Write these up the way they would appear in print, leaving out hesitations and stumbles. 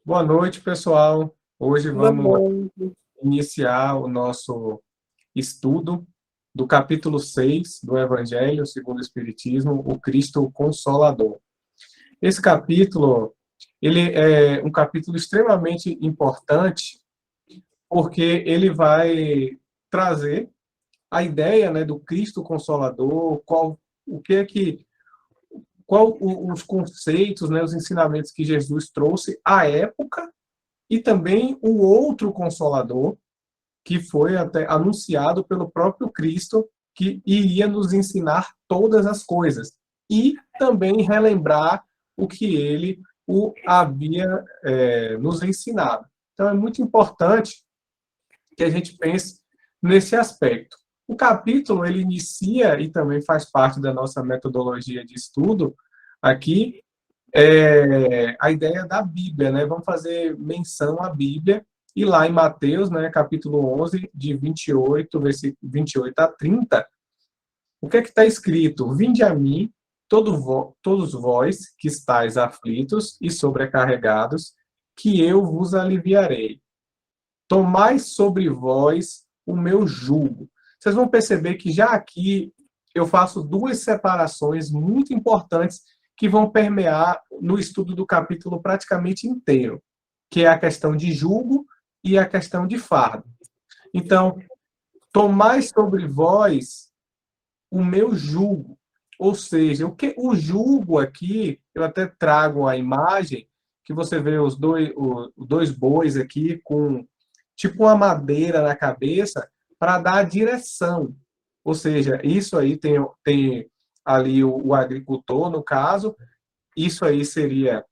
Boa noite, pessoal. Hoje Boa vamos noite. iniciar o nosso estudo do capítulo 6 do Evangelho segundo o Espiritismo, o Cristo Consolador. Esse capítulo, ele é um capítulo extremamente importante porque ele vai trazer a ideia, né, do Cristo Consolador, o que é que os conceitos, né, os ensinamentos que Jesus trouxe à época e também o outro Consolador, que foi até anunciado pelo próprio Cristo, que iria nos ensinar todas as coisas e também relembrar o que ele havia nos ensinado. Então, é muito importante que a gente pense nesse aspecto. O capítulo, ele inicia, e também faz parte da nossa metodologia de estudo aqui, a ideia da Bíblia, né? Vamos fazer menção à Bíblia, e lá em Mateus, né, capítulo 11, de 28, versículo 28 a 30, o que é que está escrito? Vinde a mim, todos vós que estáis aflitos e sobrecarregados, que eu vos aliviarei. Tomai sobre vós o meu jugo. Vocês vão perceber que já aqui eu faço duas separações muito importantes que vão permear no estudo do capítulo praticamente inteiro, que é a questão de jugo e a questão de fardo. Então, tomai sobre vós o meu jugo. Ou seja, o jugo aqui, eu até trago a imagem que você vê os dois bois aqui com tipo uma madeira na cabeça para dar a direção. Ou seja, isso aí tem ali o agricultor, no caso, isso aí seria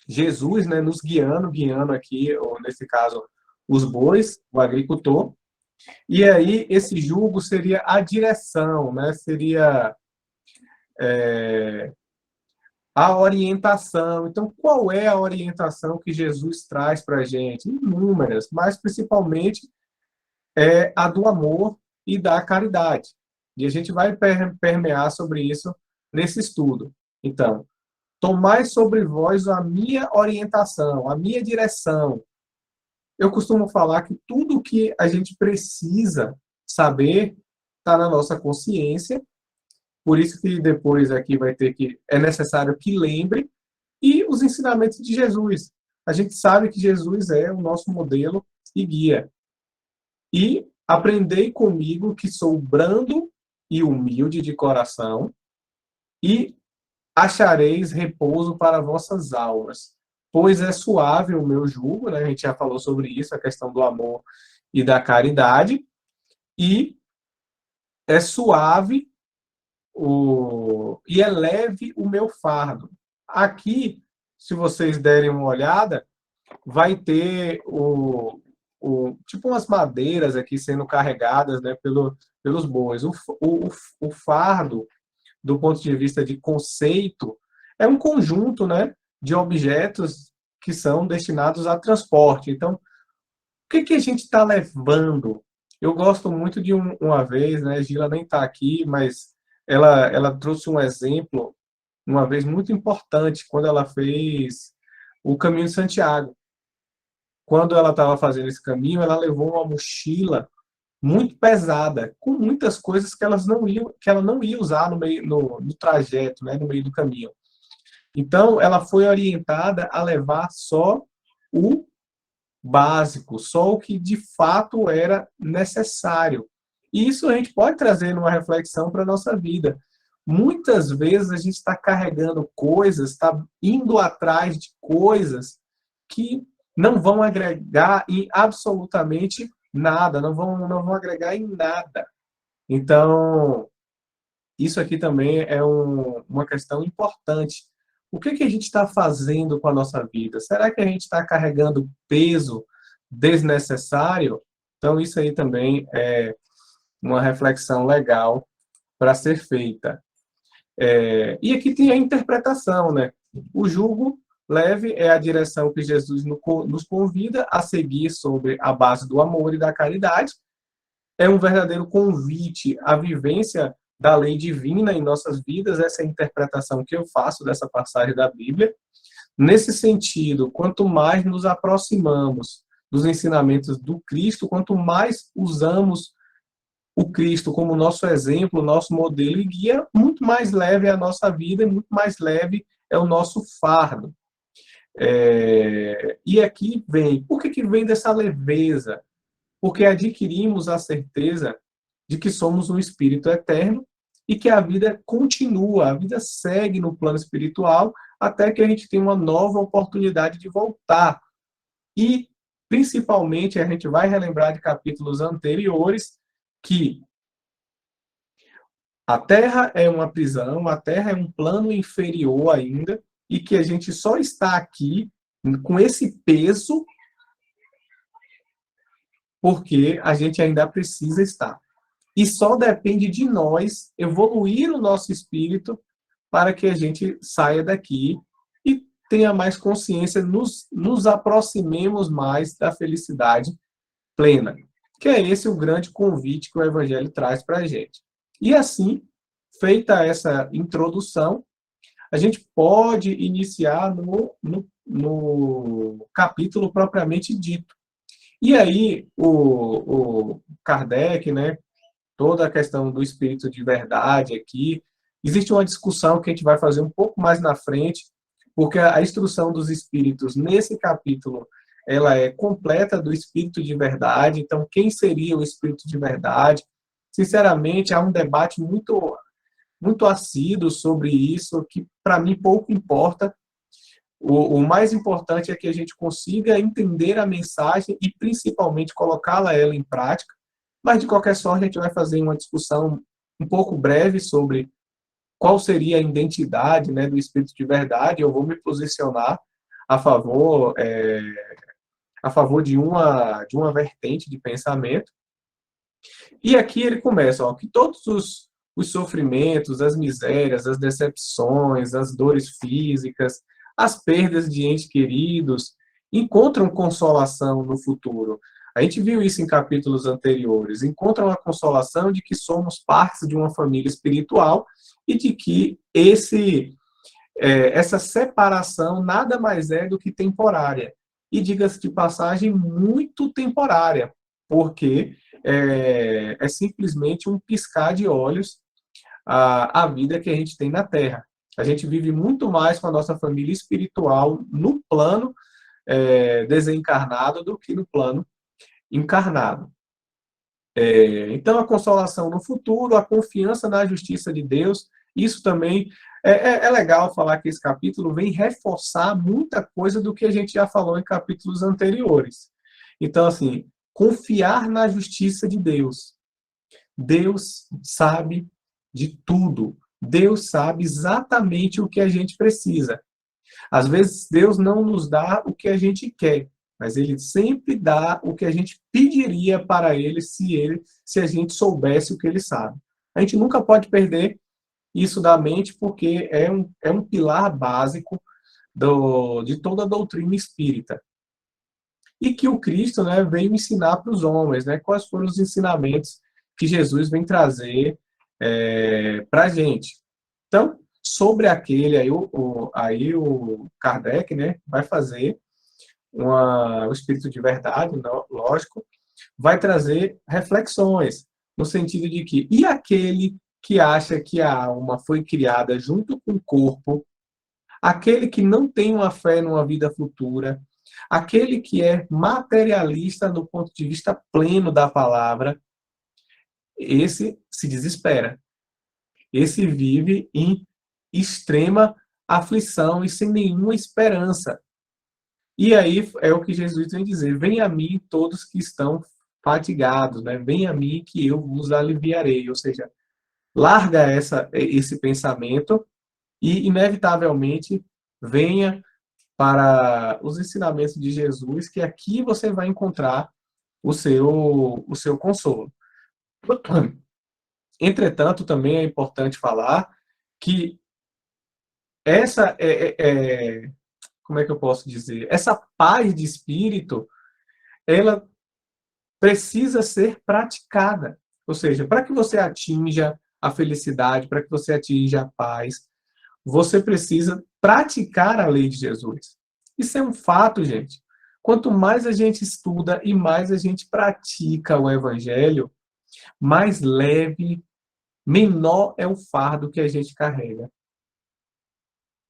Jesus, né, nos guiando aqui, ou nesse caso, os bois, o agricultor. E aí esse jugo seria a direção, né, seria a orientação. Então, qual é a orientação que Jesus traz para a gente? Inúmeras, mas principalmente é a do amor e da caridade. E a gente vai permear sobre isso nesse estudo. Então, tomai sobre vós a minha orientação, a minha direção. Eu costumo falar que tudo que a gente precisa saber está na nossa consciência, por isso que depois aqui vai ter que, é necessário que lembre, e os ensinamentos de Jesus. A gente sabe que Jesus é o nosso modelo e guia. E aprendei comigo que sou brando e humilde de coração, e achareis repouso para vossas almas. Pois é suave o meu jugo, né? A gente já falou sobre isso, a questão do amor e da caridade, e é suave e é leve o meu fardo. Aqui, se vocês derem uma olhada, vai ter tipo umas madeiras aqui sendo carregadas, né, pelos bois. O fardo, do ponto de vista de conceito, é um conjunto, né, de objetos que são destinados a transporte. Então, o que a gente está levando? Eu gosto muito de uma vez, né, Gila nem está aqui, mas ela trouxe um exemplo, uma vez muito importante, quando ela fez o Caminho de Santiago. Quando ela estava fazendo esse caminho, ela levou uma mochila muito pesada, com muitas coisas que ela não ia usar no trajeto, né, no meio do caminho. Então, ela foi orientada a levar só o básico, só o que de fato era necessário. E isso a gente pode trazer numa reflexão para a nossa vida. Muitas vezes a gente está carregando coisas, está indo atrás de coisas que não vão agregar em absolutamente nada, não vão agregar em nada. Então, isso aqui também é uma questão importante. O que a gente está fazendo com a nossa vida? Será que a gente está carregando peso desnecessário? Então, isso aí também é uma reflexão legal para ser feita. E aqui tem a interpretação, né? O jugo leve é a direção que Jesus nos convida a seguir sobre a base do amor e da caridade. É um verdadeiro convite à vivência da lei divina em nossas vidas, essa é a interpretação que eu faço dessa passagem da Bíblia. Nesse sentido, quanto mais nos aproximamos dos ensinamentos do Cristo, quanto mais usamos o Cristo como nosso exemplo, nosso modelo e guia, muito mais leve é a nossa vida e muito mais leve é o nosso fardo. E aqui vem, por que vem dessa leveza? Porque adquirimos a certeza de que somos um espírito eterno e que a vida continua, a vida segue no plano espiritual até que a gente tenha uma nova oportunidade de voltar. E, principalmente, a gente vai relembrar de capítulos anteriores que a Terra é uma prisão, a Terra é um plano inferior ainda, e que a gente só está aqui com esse peso porque a gente ainda precisa estar. E só depende de nós evoluir o nosso espírito para que a gente saia daqui e tenha mais consciência, nos aproximemos mais da felicidade plena. Que é esse o grande convite que o Evangelho traz para a gente. E assim, feita essa introdução, a gente pode iniciar no capítulo propriamente dito. E aí, o Kardec, né, toda a questão do espírito de verdade aqui, existe uma discussão que a gente vai fazer um pouco mais na frente, porque a instrução dos espíritos nesse capítulo ela é completa do espírito de verdade. Então, quem seria o espírito de verdade? Sinceramente, há um debate muito assíduo sobre isso, que para mim pouco importa. O mais importante é que a gente consiga entender a mensagem e, principalmente, colocá-la ela em prática. Mas, de qualquer sorte, a gente vai fazer uma discussão um pouco breve sobre qual seria a identidade, né, do espírito de verdade. Eu vou me posicionar a favor, de uma vertente de pensamento. E aqui ele começa, ó, que todos os sofrimentos, as misérias, as decepções, as dores físicas, as perdas de entes queridos, encontram consolação no futuro. A gente viu isso em capítulos anteriores. Encontram a consolação de que somos partes de uma família espiritual e de que essa separação nada mais é do que temporária. E, diga-se de passagem, muito temporária, porque é simplesmente um piscar de olhos a vida que a gente tem na Terra. A gente vive muito mais com a nossa família espiritual no plano desencarnado do que no plano encarnado. Então, a consolação no futuro, a confiança na justiça de Deus, isso também é legal falar que esse capítulo vem reforçar muita coisa do que a gente já falou em capítulos anteriores. Então, assim, confiar na justiça de Deus. Deus sabe de tudo. Deus sabe exatamente o que a gente precisa. Às vezes, Deus não nos dá o que a gente quer, mas Ele sempre dá o que a gente pediria para Ele se a gente soubesse o que Ele sabe. A gente nunca pode perder isso da mente, porque é um pilar básico de toda a doutrina espírita. E que o Cristo, né, veio ensinar para os homens, né, quais foram os ensinamentos que Jesus vem trazer para a gente. Então, sobre aquele, aí o Kardec, né, vai fazer o espírito de verdade, lógico, vai trazer reflexões, no sentido de que, e aquele que acha que a alma foi criada junto com o corpo, aquele que não tem uma fé numa vida futura, aquele que é materialista do ponto de vista pleno da palavra, esse se desespera. Esse vive em extrema aflição e sem nenhuma esperança. E aí é o que Jesus vem dizer: venha a mim todos que estão fatigados, né? Venha a mim que eu vos aliviarei. Ou seja, larga esse pensamento e, inevitavelmente, venha para os ensinamentos de Jesus, que aqui você vai encontrar o seu consolo. Entretanto, também é importante falar que essa como é que eu posso dizer? Essa paz de espírito, ela precisa ser praticada. Ou seja, para que você atinja a felicidade, para que você atinja a paz, você precisa praticar a lei de Jesus. Isso é um fato, gente. Quanto mais a gente estuda e mais a gente pratica o evangelho, mais leve, menor é o fardo que a gente carrega.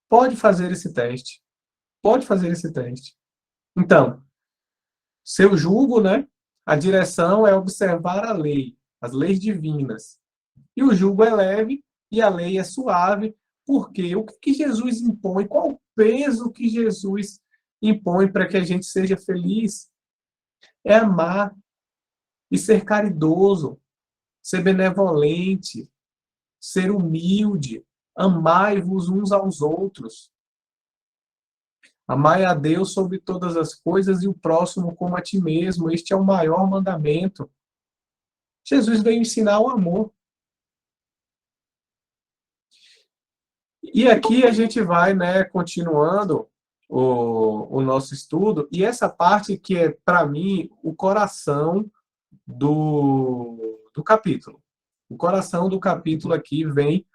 Pode fazer esse teste. Pode fazer esse teste. Então, seu jugo, né? A direção é observar a lei, as leis divinas. E o jugo é leve e a lei é suave, porque o que Jesus impõe? Qual o peso que Jesus impõe para que a gente seja feliz? É amar e ser caridoso, ser benevolente, ser humilde, amai-vos uns aos outros. Amai a Deus sobre todas as coisas e o próximo como a ti mesmo. Este é o maior mandamento. Jesus veio ensinar o amor. E aqui a gente vai, né, continuando o nosso estudo, e essa parte que é, para mim, o coração do capítulo. O coração do capítulo aqui vem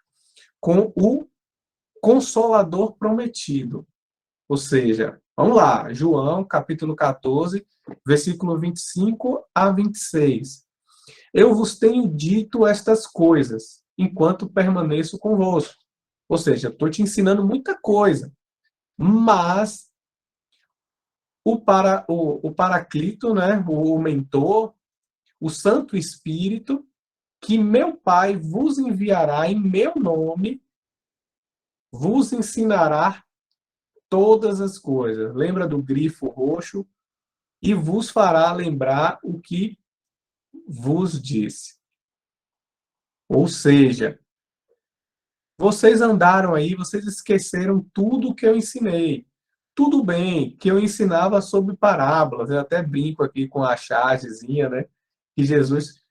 com o Consolador prometido. Ou seja, vamos lá, João, capítulo 14, versículo 25 a 26. Eu vos tenho dito estas coisas, enquanto permaneço convosco. Ou seja, estou te ensinando muita coisa, mas o Paraclito, né, o mentor, o Santo Espírito, que meu Pai vos enviará em meu nome, vos ensinará todas as coisas. Lembra do grifo roxo? E vos fará lembrar o que vos disse. Ou seja, vocês andaram aí, vocês esqueceram tudo o que eu ensinei. Tudo bem que eu ensinava sobre parábolas, eu até brinco aqui com a chargezinha, né? Que Jesus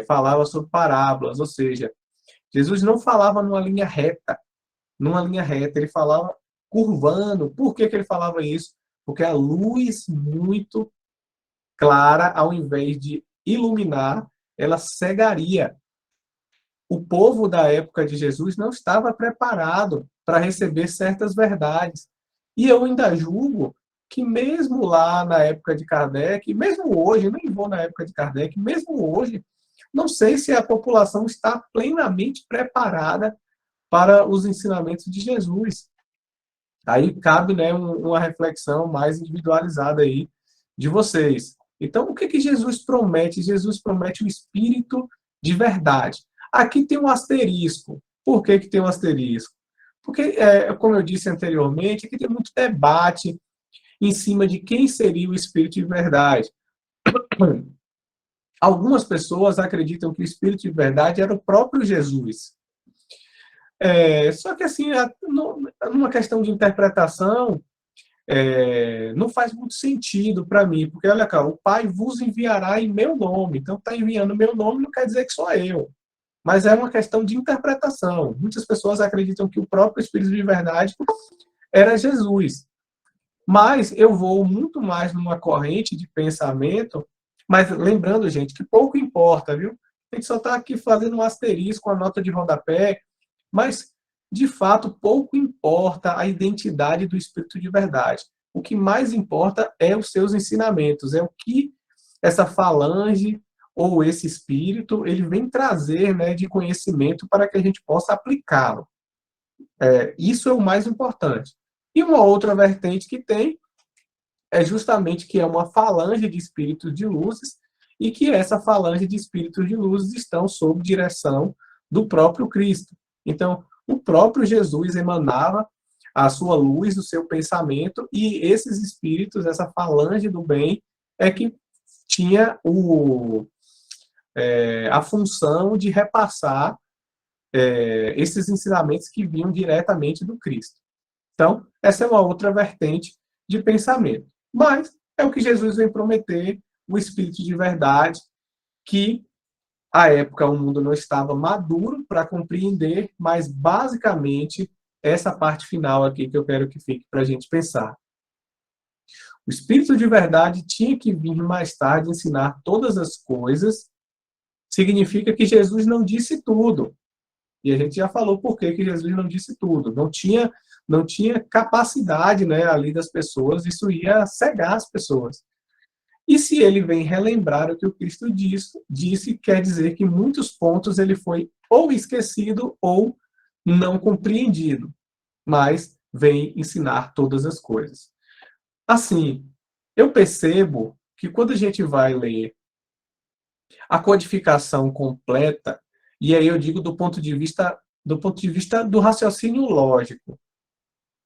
falava sobre parábolas, ou seja, Jesus não falava numa linha reta, ele falava curvando. Por que ele falava isso? Porque a luz muito clara, ao invés de iluminar, ela cegaria. O povo da época de Jesus não estava preparado para receber certas verdades. E eu ainda julgo que mesmo lá na época de Kardec, mesmo hoje, nem vou na época de Kardec, mesmo hoje, não sei se a população está plenamente preparada para os ensinamentos de Jesus. Aí cabe, né, uma reflexão mais individualizada aí de vocês. Então, o que Jesus promete? Jesus promete o Espírito de verdade. Aqui tem um asterisco. Por que tem um asterisco? Porque, como eu disse anteriormente, aqui tem muito debate em cima de quem seria o Espírito de verdade. Algumas pessoas acreditam que o Espírito de verdade era o próprio Jesus. Só que, assim, numa questão de interpretação, não faz muito sentido para mim, porque, olha cá, o Pai vos enviará em meu nome. Então, está enviando meu nome não quer dizer que sou eu. Mas é uma questão de interpretação. Muitas pessoas acreditam que o próprio Espírito de verdade era Jesus. Mas eu vou muito mais numa corrente de pensamento, mas lembrando, gente, que pouco importa, viu? A gente só está aqui fazendo um asterisco com a nota de rodapé, mas, de fato, pouco importa a identidade do Espírito de verdade. O que mais importa é os seus ensinamentos, é o que essa falange ou esse espírito ele vem trazer, né, de conhecimento para que a gente possa aplicá-lo. Isso é o mais importante. E uma outra vertente que tem é justamente que é uma falange de espíritos de luzes e que essa falange de espíritos de luzes estão sob direção do próprio Cristo. Então, o próprio Jesus emanava a sua luz, o seu pensamento, e esses espíritos, essa falange do bem, é que tinha a função de repassar esses ensinamentos que vinham diretamente do Cristo. Então, essa é uma outra vertente de pensamento. Mas é o que Jesus vem prometer, o Espírito de verdade, que à época o mundo não estava maduro para compreender, mas basicamente essa parte final aqui que eu quero que fique para a gente pensar. O Espírito de verdade tinha que vir mais tarde ensinar todas as coisas, significa que Jesus não disse tudo. E a gente já falou por que Jesus não disse tudo. Não tinha não tinha capacidade, né, ali das pessoas, isso ia cegar as pessoas. E se ele vem relembrar o que o Cristo disse, quer dizer que muitos pontos ele foi ou esquecido ou não compreendido, mas vem ensinar todas as coisas. Assim, eu percebo que quando a gente vai ler a codificação completa, e aí eu digo do ponto de vista do raciocínio lógico,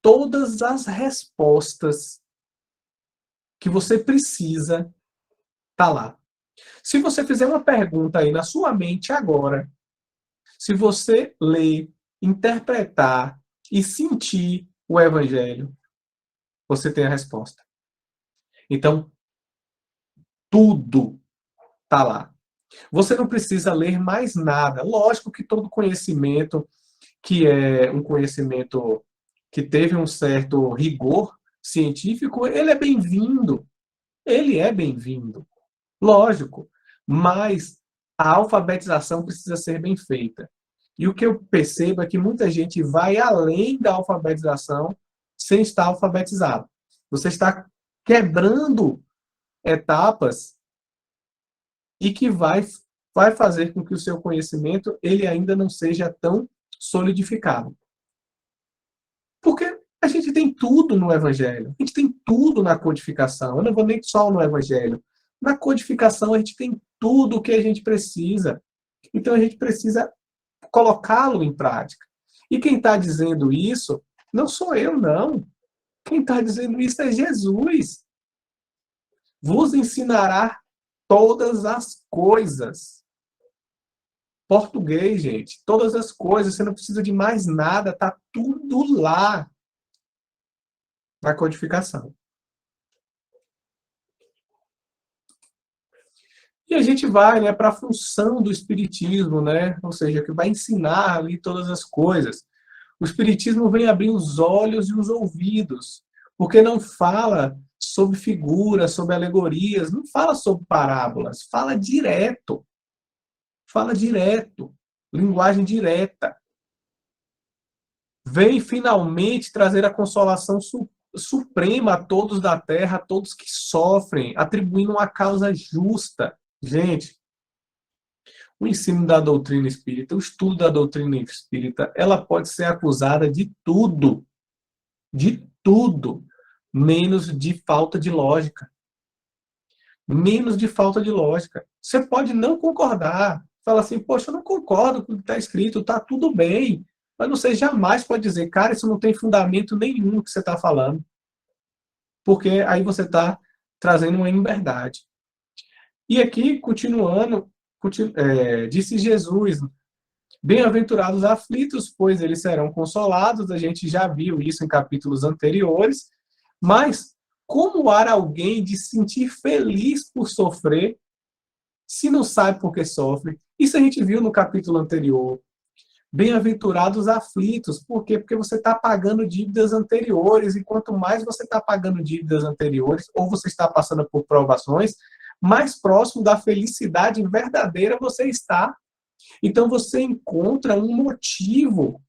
todas as respostas que você precisa tá lá. Se você fizer uma pergunta aí na sua mente agora, se você ler, interpretar e sentir o evangelho, você tem a resposta. Então, tudo tá lá. Você não precisa ler mais nada. Lógico que todo conhecimento que é um conhecimento que teve um certo rigor científico, ele é bem-vindo. Ele é bem-vindo. Lógico. Mas a alfabetização precisa ser bem feita. E o que eu percebo é que muita gente vai além da alfabetização sem estar alfabetizado. Você está quebrando etapas e que vai fazer com que o seu conhecimento ele ainda não seja tão solidificado. Porque a gente tem tudo no Evangelho, a gente tem tudo na codificação. Eu não vou nem só no Evangelho. Na codificação a gente tem tudo o que a gente precisa. Então a gente precisa colocá-lo em prática. E quem está dizendo isso não sou eu, não. Quem está dizendo isso é Jesus. Vos ensinará todas as coisas. Português, gente. Todas as coisas. Você não precisa de mais nada. Está tudo lá na codificação. E a gente vai, né, para a função do Espiritismo, né? Ou seja, que vai ensinar ali todas as coisas. O Espiritismo vem abrir os olhos e os ouvidos, porque não fala sobre figuras, sobre alegorias, não fala sobre parábolas, fala direto. Fala direto, linguagem direta. Vem finalmente trazer a consolação suprema a todos da terra, a todos que sofrem, atribuindo uma causa justa. Gente, o ensino da doutrina espírita, o estudo da doutrina espírita, ela pode ser acusada de tudo, menos de falta de lógica. Menos de falta de lógica. Você pode não concordar, fala assim, poxa, eu não concordo com o que está escrito, está tudo bem, mas você jamais pode dizer, cara, isso não tem fundamento nenhum que você está falando, porque aí você está trazendo uma inverdade. E aqui, continuando, disse Jesus, bem-aventurados aflitos, pois eles serão consolados. A gente já viu isso em capítulos anteriores. Mas como há alguém de se sentir feliz por sofrer, se não sabe por que sofre? Isso a gente viu no capítulo anterior. Bem-aventurados aflitos. Por quê? Porque você está pagando dívidas anteriores. E quanto mais você está pagando dívidas anteriores, ou você está passando por provações, mais próximo da felicidade verdadeira você está. Então você encontra um motivo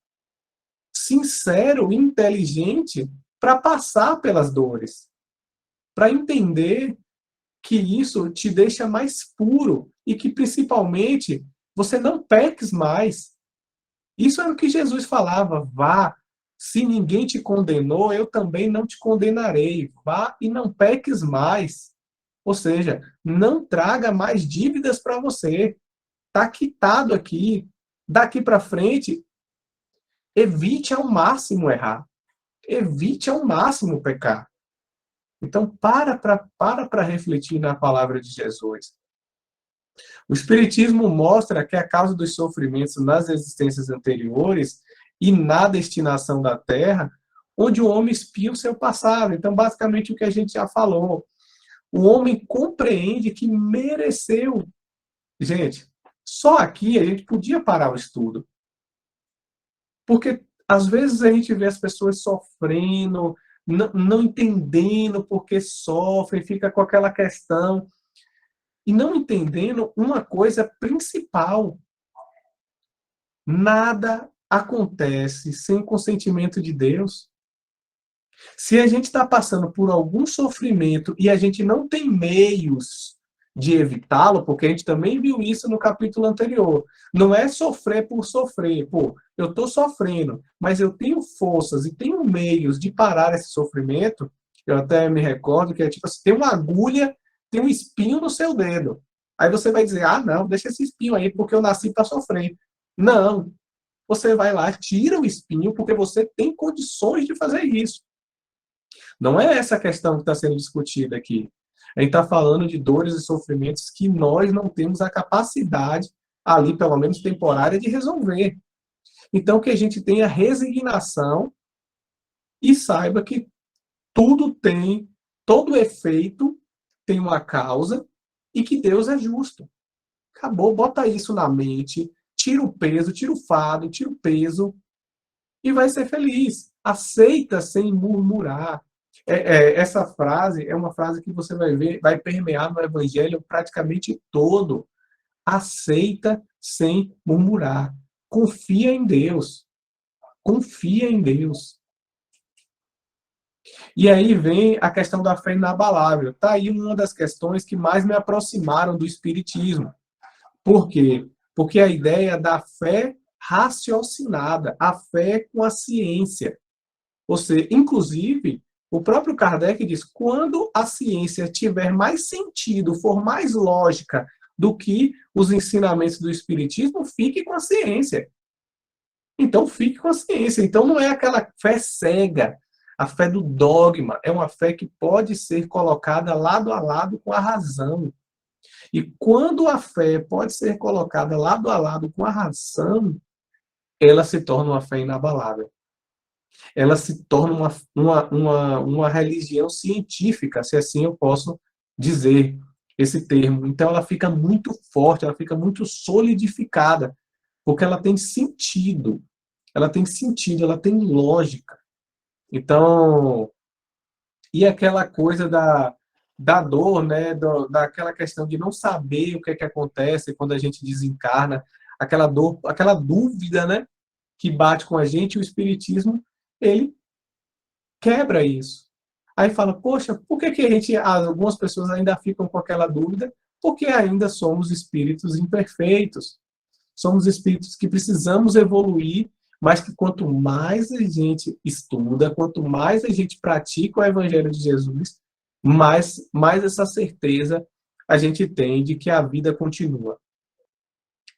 sincero, inteligente, para passar pelas dores, para entender que isso te deixa mais puro e que, principalmente, você não peques mais. Isso é o que Jesus falava, vá, se ninguém te condenou, eu também não te condenarei. Vá e não peques mais. Ou seja, não traga mais dívidas para você. Está quitado aqui. Daqui para frente, evite ao máximo errar. Evite ao máximo pecar. Então, para refletir na palavra de Jesus. O Espiritismo mostra que a causa dos sofrimentos nas existências anteriores e na destinação da Terra, onde o homem espia o seu passado. Então, basicamente, o que a gente já falou. O homem compreende que mereceu. Gente, só aqui a gente podia parar o estudo. Porque, às vezes, a gente vê as pessoas sofrendo, não entendendo por que sofrem, fica com aquela questão. E não entendendo uma coisa principal. Nada acontece sem consentimento de Deus. Se a gente está passando por algum sofrimento e a gente não tem meios de evitá-lo, porque a gente também viu isso no capítulo anterior. Não é sofrer por sofrer. Pô, eu estou sofrendo, mas eu tenho forças e tenho meios de parar esse sofrimento. Eu até me recordo que é tipo assim, tem uma agulha, tem um espinho no seu dedo. Aí você vai dizer, ah, não, deixa esse espinho aí, porque eu nasci para sofrer. Não, você vai lá, tira o espinho, porque você tem condições de fazer isso. Não é essa a questão que está sendo discutida aqui. A gente está falando de dores e sofrimentos que nós não temos a capacidade, ali, pelo menos temporária, de resolver. Então, que a gente tenha resignação e saiba que tudo tem, todo efeito tem uma causa e que Deus é justo. Acabou, bota isso na mente, tira o peso, tira o fardo, tira o peso e vai ser feliz. Aceita sem murmurar. Essa frase é uma frase que você vai ver, vai permear no Evangelho praticamente todo. Aceita sem murmurar. Confia em Deus. Confia em Deus. E aí vem a questão da fé inabalável. Está aí uma das questões que mais me aproximaram do Espiritismo. Por quê? Porque a ideia da fé raciocinada, a fé com a ciência. Ou seja, inclusive, o próprio Kardec diz, quando a ciência tiver mais sentido, for mais lógica do que os ensinamentos do Espiritismo, fique com a ciência. Então, fique com a ciência. Então, não é aquela fé cega, a fé do dogma, é uma fé que pode ser colocada lado a lado com a razão. E quando a fé pode ser colocada lado a lado com a razão, ela se torna uma fé inabalável. Ela se torna uma religião científica, se assim eu posso dizer esse termo. Então, ela fica muito forte, ela fica muito solidificada, porque ela tem sentido, ela tem lógica. Então, e aquela coisa da dor, né, daquela questão de não saber o que é que acontece quando a gente desencarna, aquela dor, aquela dúvida, né, que bate com a gente, o espiritismo, ele quebra isso. Aí fala, poxa, por que que algumas pessoas ainda ficam com aquela dúvida? Porque ainda somos espíritos imperfeitos. Somos espíritos que precisamos evoluir, mas que quanto mais a gente estuda, quanto mais a gente pratica o Evangelho de Jesus, mais essa certeza a gente tem de que a vida continua.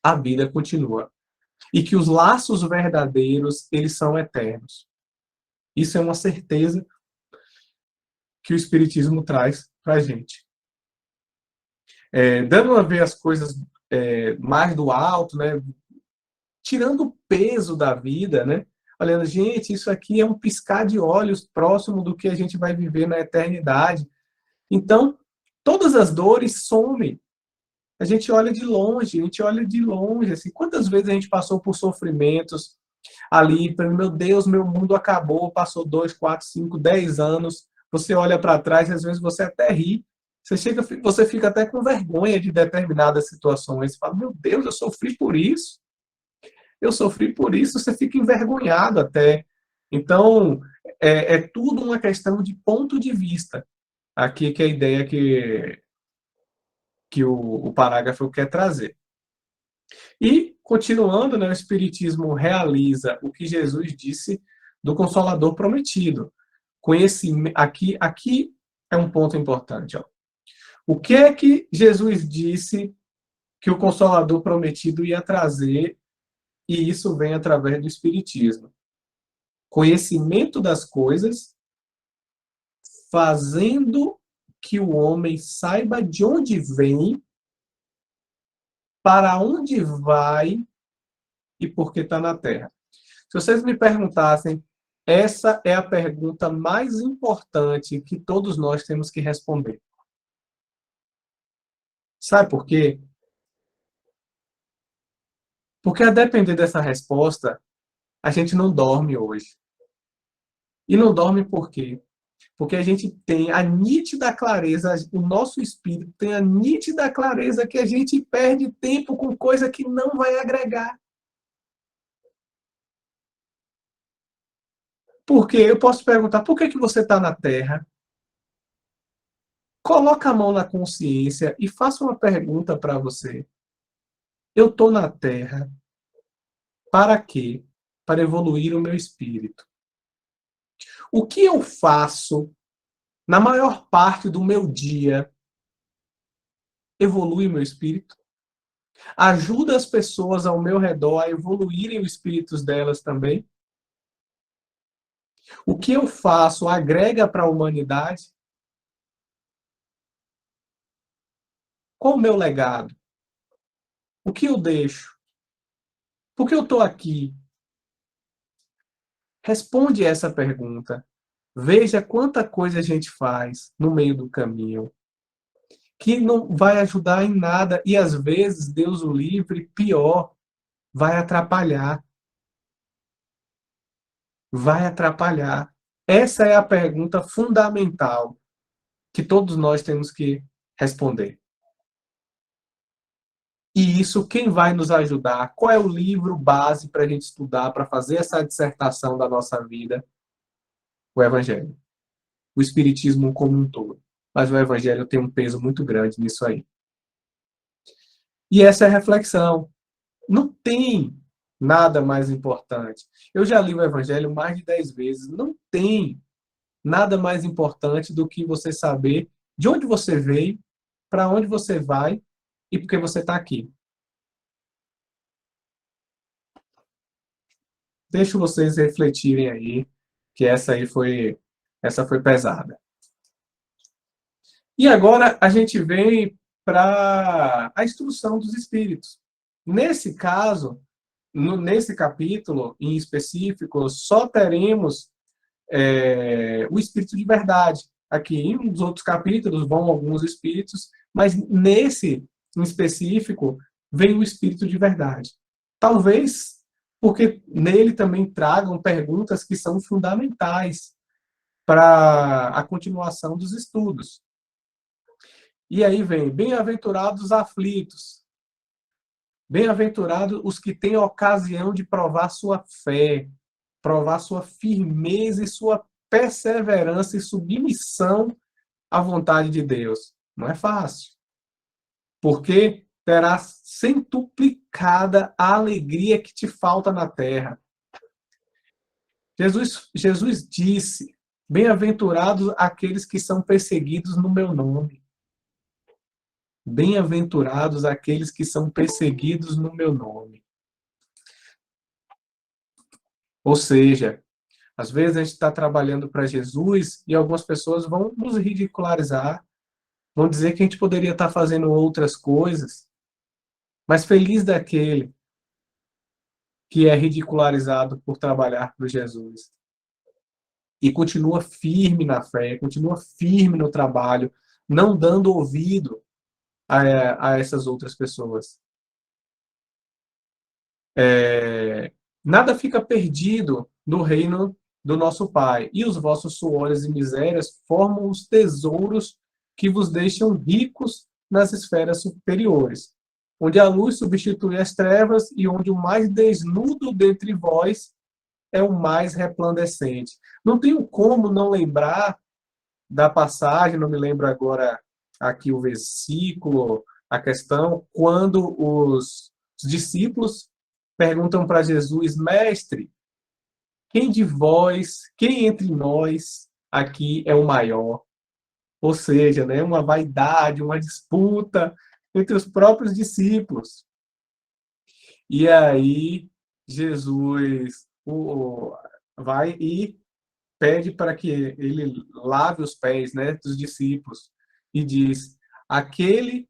A vida continua. E que os laços verdadeiros, eles são eternos. Isso é uma certeza que o Espiritismo traz para a gente. Dando a ver as coisas mais do alto, né? Tirando o peso da vida, né? Olhando, gente, isso aqui é um piscar de olhos próximo do que a gente vai viver na eternidade. Então, todas as dores somem. A gente olha de longe, assim, quantas vezes a gente passou por sofrimentos ali, meu Deus, meu mundo acabou, passou 2, 4, 5, 10 anos, você olha para trás e às vezes você até ri, você fica até com vergonha de determinadas situações, você fala, meu Deus, eu sofri por isso, você fica envergonhado até. Então, é tudo uma questão de ponto de vista, aqui que é a ideia que o parágrafo quer trazer. E, continuando, né, o Espiritismo realiza o que Jesus disse do Consolador prometido. Aqui é um ponto importante. Ó. O que é que Jesus disse que o Consolador prometido ia trazer, e isso vem através do Espiritismo? Conhecimento das coisas, fazendo que o homem saiba de onde vem, para onde vai e por que está na Terra. Se vocês me perguntassem, essa é a pergunta mais importante que todos nós temos que responder. Sabe por quê? Porque a depender dessa resposta, a gente não dorme hoje. E não dorme por quê? Porque a gente tem a nítida clareza, o nosso espírito tem a nítida clareza que a gente perde tempo com coisa que não vai agregar. Porque eu posso perguntar, por que que você está na Terra? Coloca a mão na consciência e faça uma pergunta para você. Eu estou na Terra para quê? Para evoluir o meu espírito. O que eu faço na maior parte do meu dia evolui o meu espírito? Ajuda as pessoas ao meu redor a evoluírem os espíritos delas também? O que eu faço agrega para a humanidade? Qual o meu legado? O que eu deixo? Por que eu estou aqui? Responde essa pergunta. Veja quanta coisa a gente faz no meio do caminho, que não vai ajudar em nada e às vezes, Deus o livre, pior, vai atrapalhar. Vai atrapalhar. Essa é a pergunta fundamental que todos nós temos que responder. E isso, quem vai nos ajudar? Qual é o livro base para a gente estudar, para fazer essa dissertação da nossa vida? O Evangelho. O Espiritismo como um todo. Mas o Evangelho tem um peso muito grande nisso aí. E essa é a reflexão. Não tem nada mais importante. Eu já li o Evangelho mais de 10 vezes. Não tem nada mais importante do que você saber de onde você veio, para onde você vai e por que você está aqui. Deixo vocês refletirem aí, que essa foi pesada. E agora a gente vem para a instrução dos espíritos. Nesse caso, nesse capítulo em específico, só teremos o espírito de verdade. Aqui, em uns outros capítulos, vão alguns espíritos, mas nesse em específico, vem o espírito de verdade. Talvez porque nele também tragam perguntas que são fundamentais para a continuação dos estudos. E aí vem, bem-aventurados aflitos, bem-aventurados os que têm a ocasião de provar sua fé, provar sua firmeza e sua perseverança e submissão à vontade de Deus. Não é fácil, porque terá centuplicada a alegria que te falta na terra. Jesus disse, bem-aventurados aqueles que são perseguidos no meu nome. Bem-aventurados aqueles que são perseguidos no meu nome. Ou seja, às vezes a gente está trabalhando para Jesus e algumas pessoas vão nos ridicularizar, vão dizer que a gente poderia estar fazendo outras coisas, mas feliz daquele que é ridicularizado por trabalhar para Jesus. E continua firme na fé, continua firme no trabalho, não dando ouvido a essas outras pessoas. Nada fica perdido no reino do nosso Pai, e os vossos suores e misérias formam os tesouros que vos deixam ricos nas esferas superiores, onde a luz substitui as trevas e onde o mais desnudo dentre vós é o mais resplandecente. Não tenho como não lembrar da passagem, não me lembro agora aqui o versículo, a questão, quando os discípulos perguntam para Jesus, mestre, quem de vós, quem entre nós aqui é o maior? Ou seja, né, uma vaidade, uma disputa entre os próprios discípulos. E aí Jesus vai e pede para que ele lave os pés, né, dos discípulos e diz: aquele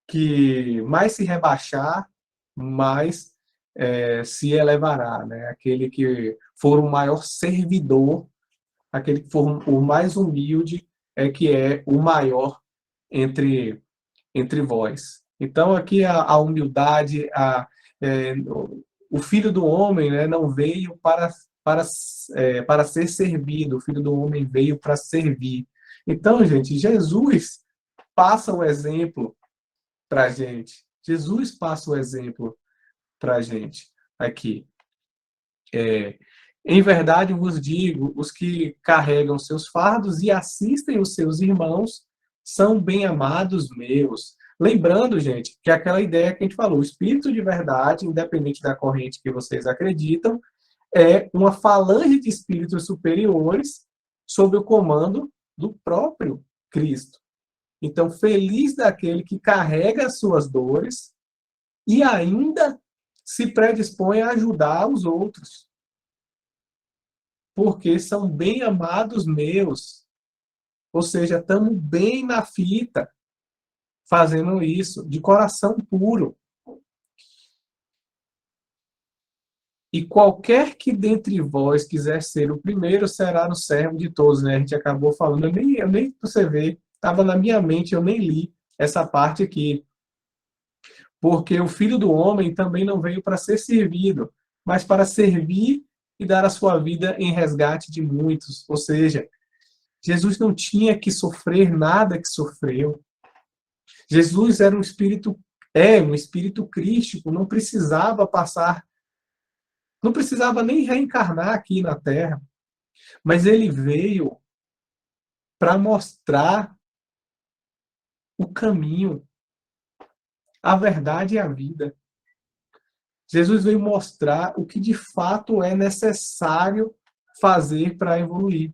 que mais se rebaixar, mais se elevará, né? Aquele que for o maior servidor, aquele que for o mais humilde, é que é o maior entre vós. Então, aqui a humildade, o Filho do Homem, né, não veio para ser servido, o Filho do Homem veio para servir. Então, gente, Jesus passa o exemplo para a gente. Jesus passa o exemplo para a gente aqui. Em verdade vos digo, os que carregam seus fardos e assistem os seus irmãos são bem-amados meus. Lembrando, gente, que aquela ideia que a gente falou, o espírito de verdade, independente da corrente que vocês acreditam, é uma falange de espíritos superiores sob o comando do próprio Cristo. Então, feliz daquele que carrega as suas dores e ainda se predispõe a ajudar os outros, porque são bem amados meus. Ou seja, estamos bem na fita fazendo isso, de coração puro. E qualquer que dentre vós quiser ser o primeiro será o servo de todos, né? A gente acabou falando, eu nem você vê, estava na minha mente, eu nem li essa parte aqui. Porque o Filho do Homem também não veio para ser servido, mas para servir e dar a sua vida em resgate de muitos. Ou seja, Jesus não tinha que sofrer nada que sofreu. Jesus era um espírito crístico, não precisava passar, não precisava nem reencarnar aqui na Terra, mas ele veio para mostrar o caminho, a verdade e a vida. Jesus veio mostrar o que de fato é necessário fazer para evoluir.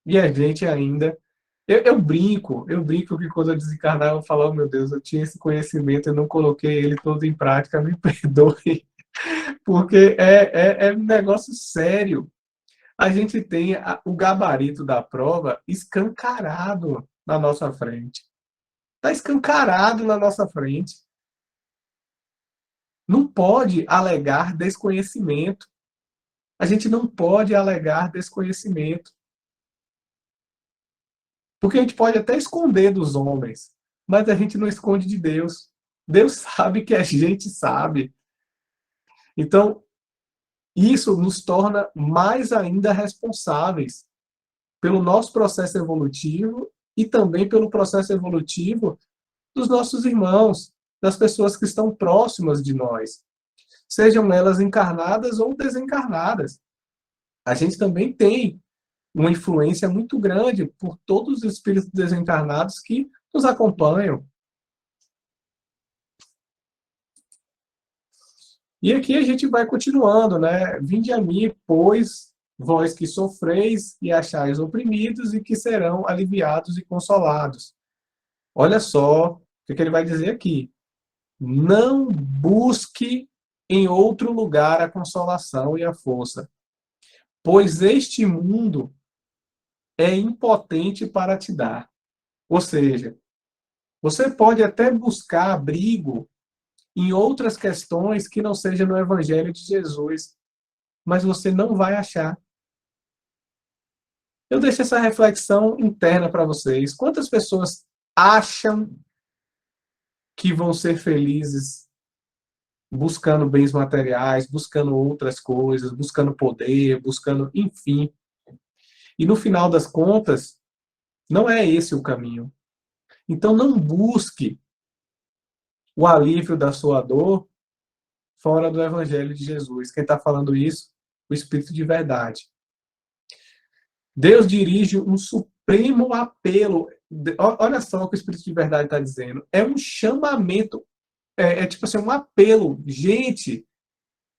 E a gente ainda. Eu brinco que quando eu desencarnar, eu vou falar, oh meu Deus, eu tinha esse conhecimento, eu não coloquei ele todo em prática, me perdoe, porque é um negócio sério. A gente tem o gabarito da prova escancarado na nossa frente. Está escancarado na nossa frente. Não pode alegar desconhecimento. A gente não pode alegar desconhecimento. Porque a gente pode até esconder dos homens, mas a gente não esconde de Deus. Deus sabe que a gente sabe. Então, isso nos torna mais ainda responsáveis pelo nosso processo evolutivo e também pelo processo evolutivo dos nossos irmãos, das pessoas que estão próximas de nós, sejam elas encarnadas ou desencarnadas. A gente também tem uma influência muito grande por todos os espíritos desencarnados que nos acompanham. E aqui a gente vai continuando, né? Vinde a mim, pois, vós que sofreis e achais oprimidos e que serão aliviados e consolados. Olha só o que ele vai dizer aqui. Não busque em outro lugar a consolação e a força, pois este mundo é impotente para te dar. Ou seja, você pode até buscar abrigo em outras questões que não seja no Evangelho de Jesus, mas você não vai achar. Eu deixo essa reflexão interna para vocês. Quantas pessoas acham que vão ser felizes buscando bens materiais, buscando outras coisas, buscando poder, buscando, enfim. E no final das contas, não é esse o caminho. Então não busque o alívio da sua dor fora do Evangelho de Jesus. Quem está falando isso? O Espírito de verdade. Deus dirige um supremo apelo. Olha só o que o Espírito de verdade está dizendo. É um chamamento, tipo assim, um apelo. Gente,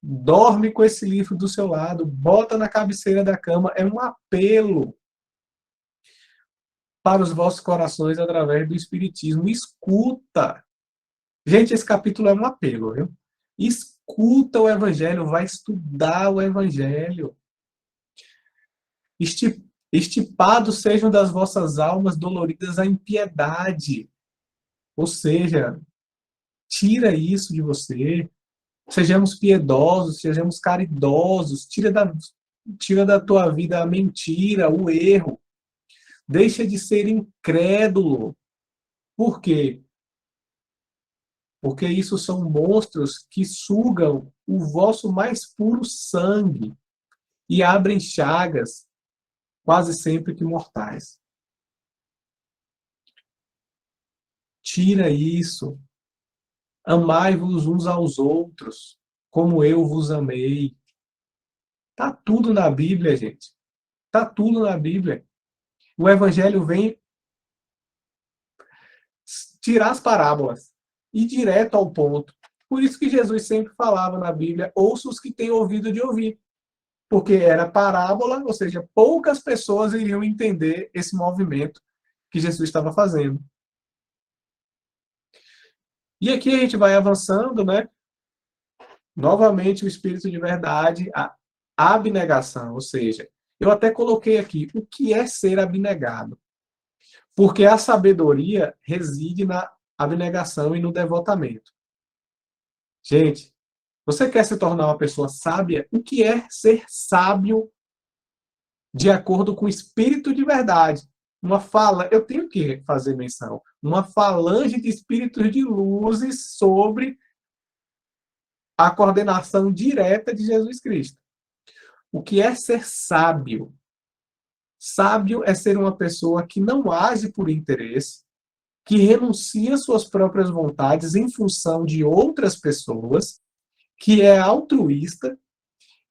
dorme com esse livro do seu lado, bota na cabeceira da cama. É um apelo para os vossos corações através do Espiritismo. Escuta. Gente, esse capítulo é um apelo, viu? Escuta o Evangelho, vai estudar o Evangelho. Estipados sejam das vossas almas doloridas a impiedade. Ou seja, tira isso de você. Sejamos piedosos, sejamos caridosos. Tira da tua vida a mentira, o erro. Deixa de ser incrédulo. Por quê? Porque isso são monstros que sugam o vosso mais puro sangue e abrem chagas quase sempre que mortais. Tira isso. Amai-vos uns aos outros, como eu vos amei. Tá tudo na Bíblia, gente. Tá tudo na Bíblia. O Evangelho vem tirar as parábolas e direto ao ponto. Por isso que Jesus sempre falava na Bíblia, ouça os que têm ouvido de ouvir. Porque era parábola, ou seja, poucas pessoas iriam entender esse movimento que Jesus estava fazendo. E aqui a gente vai avançando, né? Novamente o espírito de verdade, a abnegação, ou seja, eu até coloquei aqui o que é ser abnegado. Porque a sabedoria reside na abnegação e no devotamento. Gente, você quer se tornar uma pessoa sábia? O que é ser sábio de acordo com o espírito de verdade? Eu tenho que fazer menção, uma falange de espíritos de luzes sobre a coordenação direta de Jesus Cristo. O que é ser sábio? Sábio é ser uma pessoa que não age por interesse, que renuncia às suas próprias vontades em função de outras pessoas, que é altruísta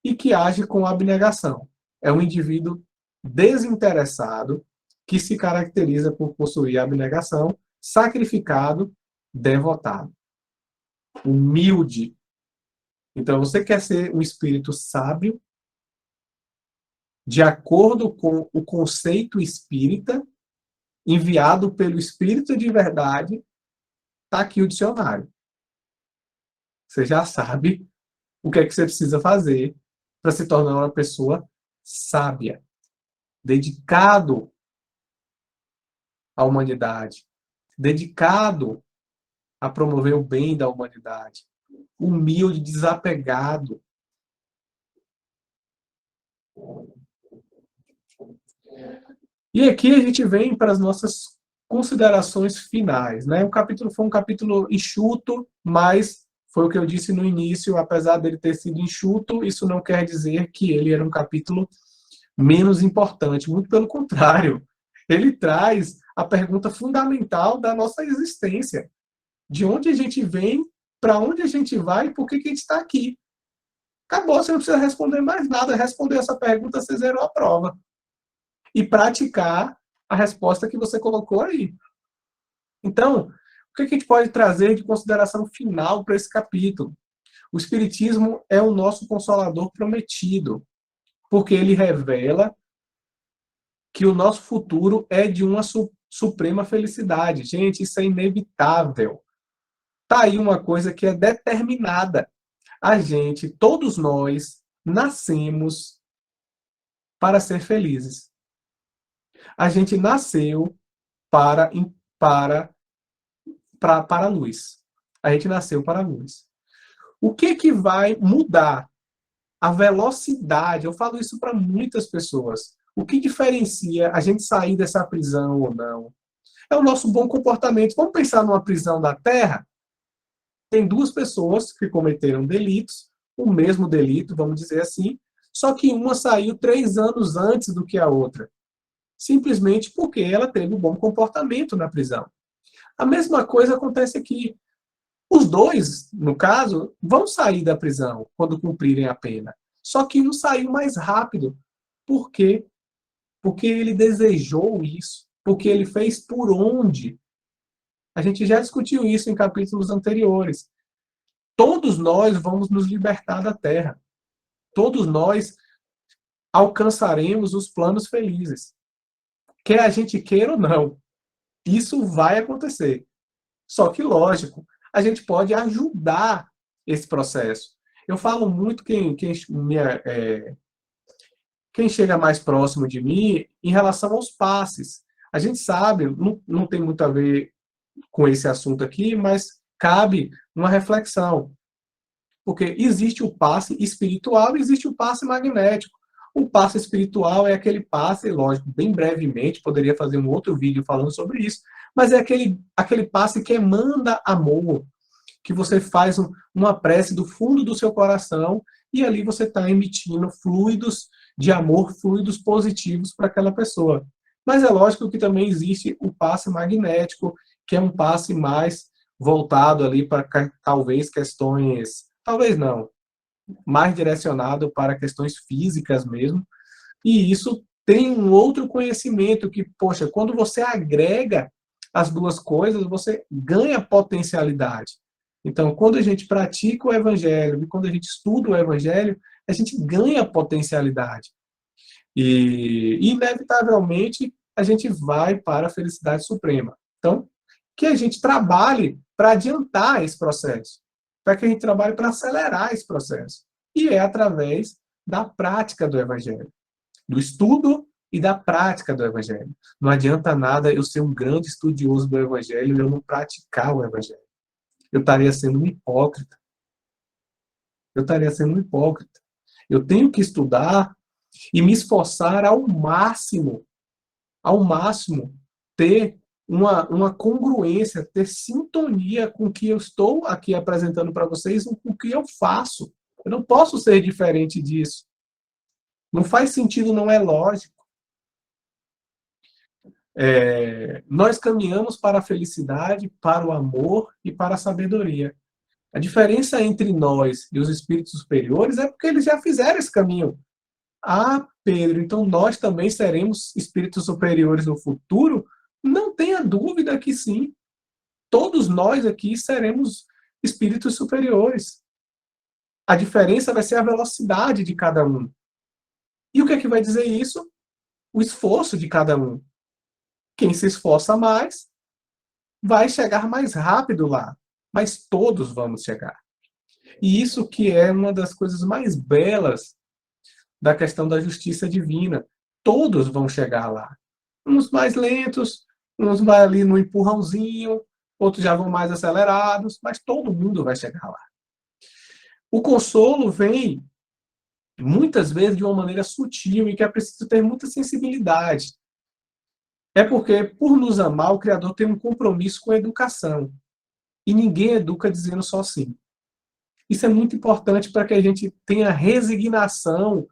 e que age com abnegação. É um indivíduo desinteressado que se caracteriza por possuir abnegação, sacrificado, devotado, humilde. Então, você quer ser um espírito sábio, de acordo com o conceito espírita, enviado pelo Espírito de Verdade, está aqui o dicionário. Você já sabe o que é que você precisa fazer para se tornar uma pessoa sábia, dedicado à humanidade, dedicado a promover o bem da humanidade, humilde, desapegado. E aqui a gente vem para as nossas considerações finais, né? O capítulo foi um capítulo enxuto, mas foi o que eu disse no início, apesar dele ter sido enxuto, isso não quer dizer que ele era um capítulo menos importante, muito pelo contrário. Ele traz a pergunta fundamental da nossa existência. De onde a gente vem, para onde a gente vai e por que a gente está aqui. Acabou, você não precisa responder mais nada. Responder essa pergunta, você zerou a prova. E praticar a resposta que você colocou aí. Então, o que a gente pode trazer de consideração final para esse capítulo? O Espiritismo é o nosso consolador prometido, porque ele revela que o nosso futuro é de uma suprema felicidade. Gente, isso é inevitável. Tá aí uma coisa que é determinada. A gente, todos nós, nascemos para ser felizes. A gente nasceu para a luz. A gente nasceu para a luz. O que vai mudar a velocidade? Eu falo isso para muitas pessoas. O que diferencia a gente sair dessa prisão ou não? É o nosso bom comportamento. Vamos pensar numa prisão da Terra? Tem duas pessoas que cometeram delitos, o mesmo delito, vamos dizer assim, só que uma saiu 3 anos antes do que a outra. Simplesmente porque ela teve um bom comportamento na prisão. A mesma coisa acontece aqui. Os dois, no caso, vão sair da prisão quando cumprirem a pena. Só que um saiu mais rápido. Por quê? Porque ele desejou isso. Porque ele fez por onde. A gente já discutiu isso em capítulos anteriores. Todos nós vamos nos libertar da terra. Todos nós alcançaremos os planos felizes. Quer a gente queira ou não. Isso vai acontecer. Só que, lógico, a gente pode ajudar esse processo. Eu falo muito quem chega mais próximo de mim em relação aos passes. A gente sabe, não tem muito a ver com esse assunto aqui, mas cabe uma reflexão. Porque existe o passe espiritual e existe o passe magnético. O passe espiritual é aquele passe, lógico, bem brevemente, poderia fazer um outro vídeo falando sobre isso, mas é aquele passe que emana amor, que você faz uma prece do fundo do seu coração e ali você está emitindo fluidos de amor, fluidos positivos para aquela pessoa. Mas é lógico que também existe o passe magnético, que é um passe mais voltado ali para talvez questões, talvez não, mais direcionado para questões físicas mesmo, e isso tem um outro conhecimento que, poxa, quando você agrega as duas coisas, você ganha potencialidade. Então, quando a gente pratica o evangelho e quando a gente estuda o evangelho, a gente ganha potencialidade. E, inevitavelmente, a gente vai para a felicidade suprema. Então, que a gente trabalhe para adiantar esse processo, para que a gente trabalhe para acelerar esse processo. E é através da prática do evangelho, do estudo e da prática do evangelho. Não adianta nada eu ser um grande estudioso do evangelho e eu não praticar o evangelho. Eu estaria sendo um hipócrita. Eu estaria sendo um hipócrita. Eu tenho que estudar e me esforçar ao máximo, ter uma congruência, ter sintonia com o que eu estou aqui apresentando para vocês, com o que eu faço. Eu não posso ser diferente disso. Não faz sentido, não é lógico. Nós caminhamos para a felicidade, para o amor e para a sabedoria. A diferença entre nós e os espíritos superiores é porque eles já fizeram esse caminho. Ah, Pedro, então nós também seremos espíritos superiores no futuro? Não tenha dúvida que sim. Todos nós aqui seremos espíritos superiores. A diferença vai ser a velocidade de cada um. E o que é que vai dizer isso? O esforço de cada um. Quem se esforça mais vai chegar mais rápido lá. Mas todos vamos chegar. E isso que é uma das coisas mais belas da questão da justiça divina. Todos vão chegar lá. Uns mais lentos, uns vai ali no empurrãozinho, outros já vão mais acelerados, mas todo mundo vai chegar lá. O consolo vem muitas vezes de uma maneira sutil e que é preciso ter muita sensibilidade. É porque, por nos amar, o Criador tem um compromisso com a educação. E ninguém educa dizendo só sim. Isso é muito importante para que a gente tenha resignação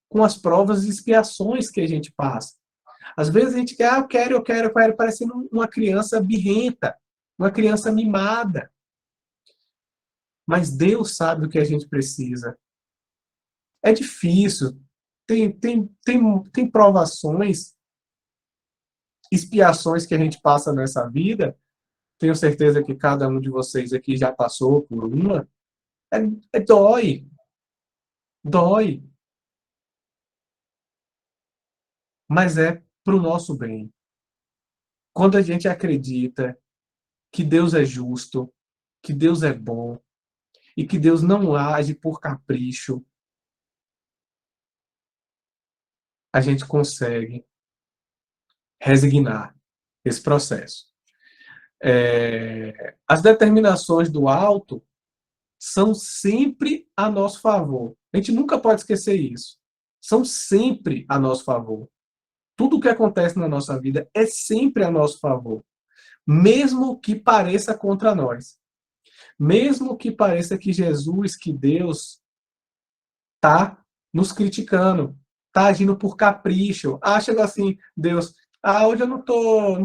com as provas e expiações que a gente passa. Às vezes a gente quer, eu quero, parecendo uma criança birrenta, uma criança mimada. Mas Deus sabe o que a gente precisa. É difícil. Tem provações, expiações que a gente passa nessa vida. Tenho certeza que cada um de vocês aqui já passou por uma. Dói. Dói. Mas é para o nosso bem. Quando a gente acredita que Deus é justo, que Deus é bom e que Deus não age por capricho, a gente consegue resignar esse processo. As determinações do alto são sempre a nosso favor. A gente nunca pode esquecer isso. São sempre a nosso favor. Tudo o que acontece na nossa vida é sempre a nosso favor. Mesmo que pareça contra nós. Mesmo que pareça que Jesus, que Deus, está nos criticando, está agindo por capricho. Acha assim, Deus, hoje eu não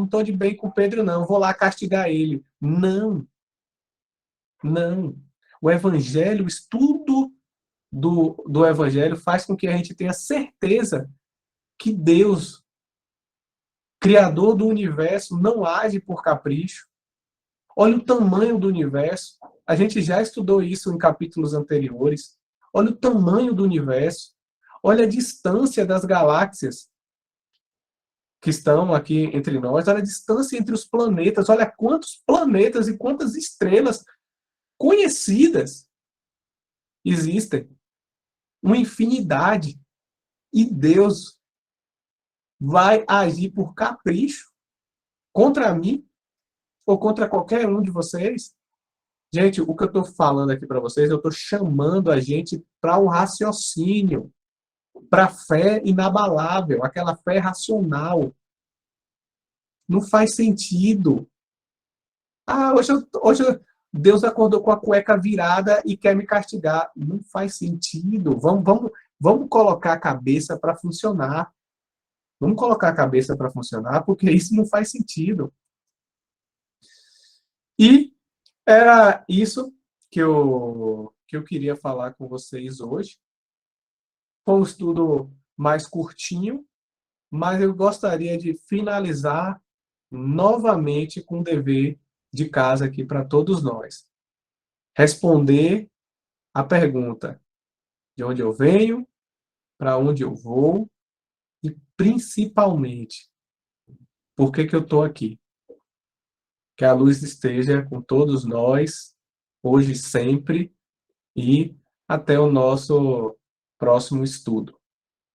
tô de bem com o Pedro, não, vou lá castigar ele. Não, não. O Evangelho, o estudo do Evangelho faz com que a gente tenha certeza que Deus, Criador do universo, não age por capricho. Olha o tamanho do universo. A gente já estudou isso em capítulos anteriores. Olha o tamanho do universo. Olha a distância das galáxias que estão aqui entre nós. Olha a distância entre os planetas. Olha quantos planetas e quantas estrelas conhecidas existem. Uma infinidade. E Deus vai agir por capricho contra mim ou contra qualquer um de vocês? Gente, o que eu estou falando aqui para vocês, eu estou chamando a gente para o raciocínio, para a fé inabalável, aquela fé racional. Não faz sentido. Hoje Deus acordou com a cueca virada e quer me castigar. Não faz sentido. Vamos colocar a cabeça para funcionar. Vamos colocar a cabeça para funcionar, porque isso não faz sentido. E era isso que eu que eu queria falar com vocês hoje. Foi um estudo mais curtinho, mas eu gostaria de finalizar novamente com um dever de casa aqui para todos nós. Responder a pergunta: de onde eu venho, para onde eu vou e, principalmente, por que que eu estou aqui? Que a luz esteja com todos nós, hoje e sempre, e até o nosso próximo estudo.